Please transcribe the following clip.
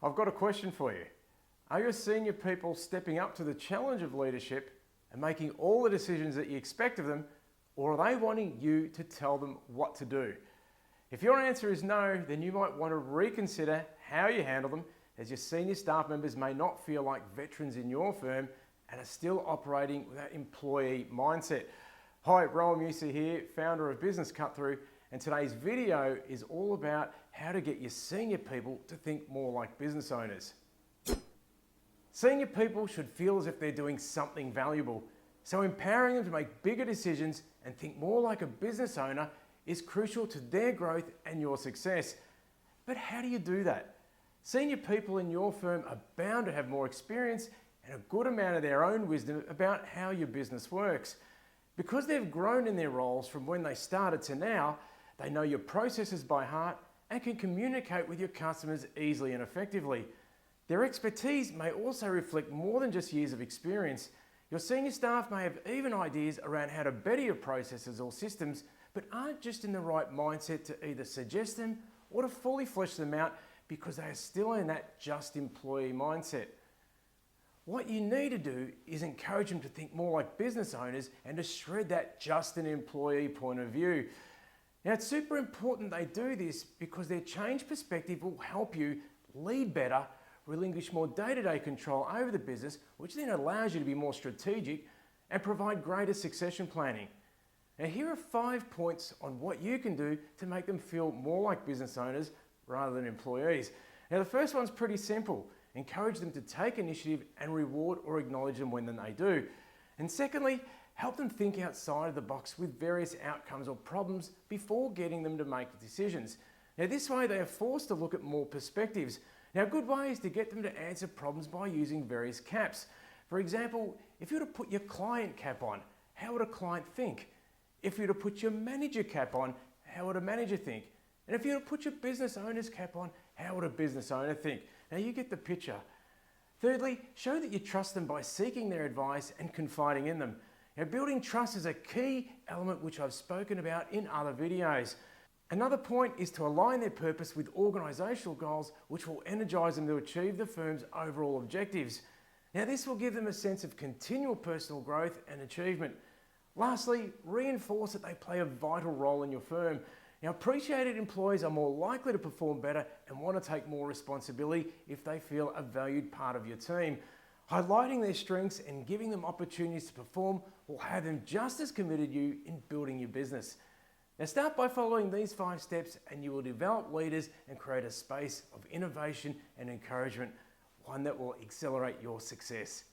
I've got a question for you. Are your senior people stepping up to the challenge of leadership and making all the decisions that you expect of them, or are they wanting you to tell them what to do? If your answer is no, then you might want to reconsider how you handle them, as your senior staff members may not feel like veterans in your firm and are still operating with that employee mindset. Hi, Roel Musa here, founder of Business Cut Through, and today's video is all about how to get your senior people to think more like business owners. Senior people should feel as if they're doing something valuable, so empowering them to make bigger decisions and think more like a business owner is crucial to their growth and your success. But how do you do that? Senior people in your firm are bound to have more experience and a good amount of their own wisdom about how your business works. Because they've grown in their roles from when they started to now, they know your processes by heart and can communicate with your customers easily and effectively. Their expertise may also reflect more than just years of experience. Your senior staff may have even ideas around how to better your processes or systems, but aren't just in the right mindset to either suggest them or to fully flesh them out because they are still in that just employee mindset. What you need to do is encourage them to think more like business owners and to shred that just an employee point of view. Now, it's super important they do this because their changed perspective will help you lead better, relinquish more day-to-day control over the business, which then allows you to be more strategic and provide greater succession planning. Now, here are 5 points on what you can do to make them feel more like business owners rather than employees. Now, the first one's pretty simple. Encourage them to take initiative and reward or acknowledge them when they do. And secondly, help them think outside of the box with various outcomes or problems before getting them to make decisions. Now, this way they are forced to look at more perspectives. Now, a good way is to get them to answer problems by using various caps. For example, if you were to put your client cap on, how would a client think? If you were to put your manager cap on, how would a manager think? And if you were to put your business owner's cap on, how would a business owner think? Now, you get the picture. Thirdly, show that you trust them by seeking their advice and confiding in them. Now, building trust is a key element which I've spoken about in other videos. Another point is to align their purpose with organisational goals, which will energise them to achieve the firm's overall objectives. Now, this will give them a sense of continual personal growth and achievement. Lastly, reinforce that they play a vital role in your firm. Now, appreciated employees are more likely to perform better and want to take more responsibility if they feel a valued part of your team. Highlighting their strengths and giving them opportunities to perform will have them just as committed you in building your business. Now, start by following these 5 steps and you will develop leaders and create a space of innovation and encouragement, one that will accelerate your success.